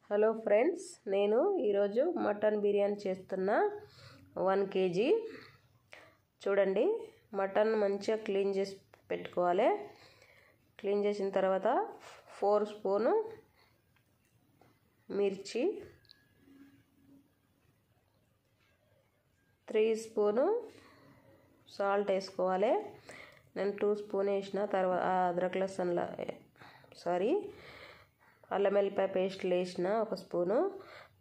Hello friends, నేను ఈరోజు mutton biryani చేస్తున్నా. 1 kg చూడండి. మటన్ మంచిగా క్లీన్ చేసి పెట్టుకోవాలి. క్లీన్ చేసిన తర్వాత 4 స్పూను మిర్చి, 3 స్పూను సాల్ట్ వేసుకోవాలి. నేను 2 స్పూన్ వేసిన. తర్వాత అద్రక్ లసన్ల అల్లం వెల్లిపాయ పేస్ట్లు వేసిన 1 స్పూను.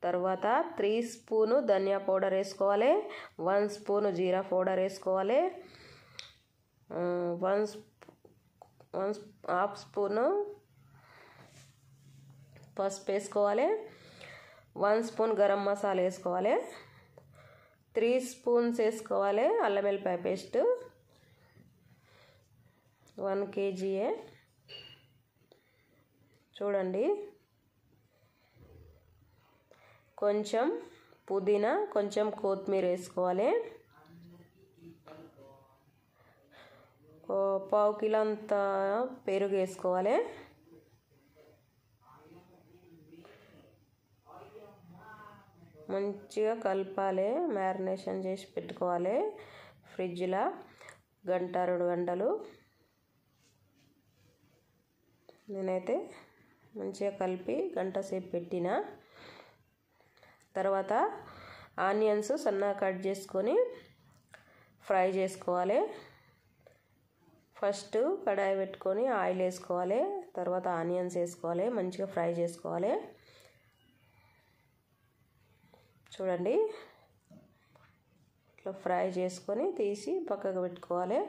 తర్వాత 3 స్పూను ధనియా పౌడర్ వేసుకోవాలి. 1 స్పూను జీరా పౌడర్ వేసుకోవాలి. 1/2 స్పూను పసుపు వేసుకోవాలి. 1 స్పూన్ గరం మసాలా వేసుకోవాలి. 3 స్పూన్స్ వేసుకోవాలి అల్లం వెల్లిపాయ పేస్ట్. 1 kg చూడండి. కొంచెం పుదీనా, కొంచెం కొత్తిమీర వేసుకోవాలి. 1/4 కిలో అంత పెరుగు వేసుకోవాలి. మంచిగా కలపాలి. మ్యారినేషన్ చేసి పెట్టుకోవాలి ఫ్రిడ్జ్లో 1-2 గంటలు. నేనైతే మంచిగా కలిపి 1 గంట సేపు పెట్టిన. తర్వాత ఆనియన్స్ సన్నగా కట్ చేసుకొని ఫ్రై చేసుకోవాలి. ఫస్ట్ కడాయి పెట్టుకొని ఆయిల్ వేసుకోవాలి. తర్వాత ఆనియన్స్ వేసుకోవాలి. మంచిగా ఫ్రై చేసుకోవాలి. చూడండి, ఇట్లా ఫ్రై చేసుకొని తీసి పక్కకు పెట్టుకోవాలి.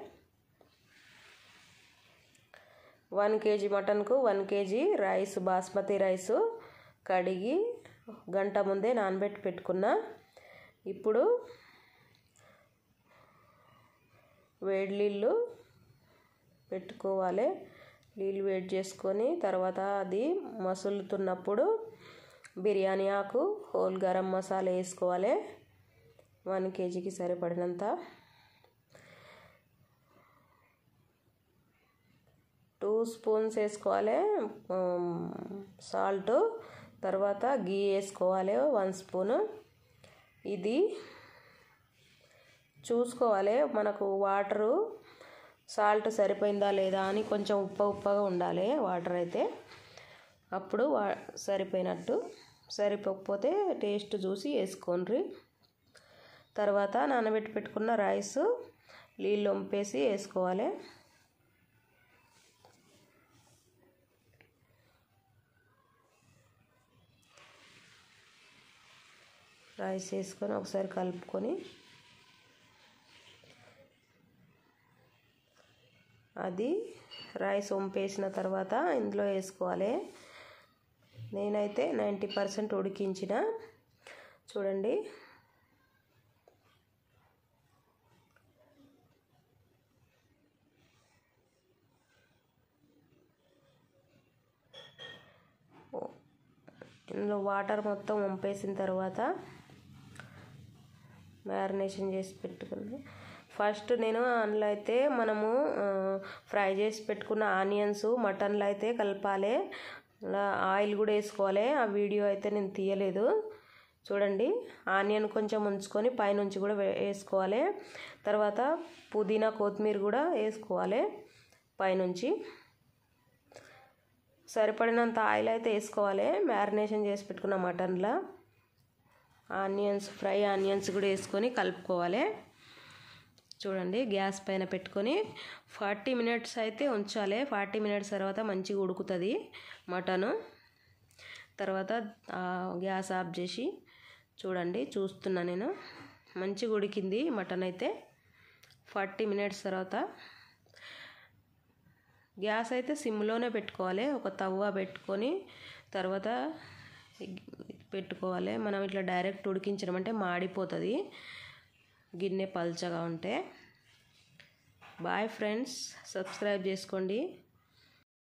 1 kg మటన్కు 1 kg rice, basmati rice కడిగి 1 గంట ముందే నానబెట్టి పెట్టుకున్నా. ఇప్పుడు వేడి నీళ్ళు పెట్టుకోవాలి. నీళ్ళు వేడి చేసుకొని తర్వాత అది మసులుతున్నప్పుడు బిర్యానీ ఆకు, హోల్ గరం మసాలా వేసుకోవాలి. 1 kgకి సరిపడినంత. 2 స్పూన్స్ వేసుకోవాలి సాల్ట్. తర్వాత గీ వేసుకోవాలి 1 స్పూను. ఇది చూసుకోవాలి మనకు వాటరు సాల్ట్ సరిపోయిందా లేదా అని. కొంచెం ఉప్పగా ఉండాలి వాటర్ అయితే, అప్పుడు సరిపోయినట్టు. సరిపోకపోతే టేస్ట్ చూసి వేసుకోండి. తర్వాత నానబెట్టి పెట్టుకున్న రైస్ నీళ్ళు వంపేసి వేసుకోవాలి. రైస్ వేసుకొని ఒకసారి కలుపుకొని అది రైస్ వంపేసిన తర్వాత ఇందులో వేసుకోవాలి. నేనైతే 90% ఉడికించిన. చూడండి, ఇందులో వాటర్ మొత్తం వంపేసిన తర్వాత మ్యారినేషన్ చేసి పెట్టుకుని ఫస్ట్ నేను అందులో అయితే మనము ఫ్రై చేసి పెట్టుకున్న ఆనియన్స్ మటన్లో అయితే కలపాలి. ఆయిల్ కూడా వేసుకోవాలి. ఆ వీడియో అయితే నేను తీయలేదు. చూడండి, ఆనియన్ కొంచెం ఉంచుకొని పైనుంచి కూడా వేసుకోవాలి. తర్వాత పుదీనా, కొత్తిమీర కూడా వేసుకోవాలి పైనుంచి. సరిపడినంత ఆయిల్ అయితే వేసుకోవాలి. మ్యారినేషన్ చేసి పెట్టుకున్న మటన్లో ఫ్రై ఆనియన్స్ కూడా వేసుకొని కలుపుకోవాలి. చూడండి, గ్యాస్ పైన పెట్టుకొని 40 మినిట్స్ అయితే ఉంచాలి. 40 మినిట్స్ తర్వాత మంచిగా ఉడుకుతుంది మటను. తర్వాత గ్యాస్ ఆఫ్ చేసి చూడండి, చూస్తున్నా నేను. మంచిగా ఉడికింది మటన్ అయితే. 40 మినిట్స్ తర్వాత గ్యాస్ అయితే సిమ్లోనే పెట్టుకోవాలి. ఒక తవ్వ పెట్టుకొని తర్వాత పెట్టుకోవాలి. మనం ఇట్లా డైరెక్ట్ ఉడికించడం మాడిపోతుంది గిన్నె పల్చగా ఉంటే. బాయ్ ఫ్రెండ్స్, సబ్స్క్రైబ్ చేసుకోండి.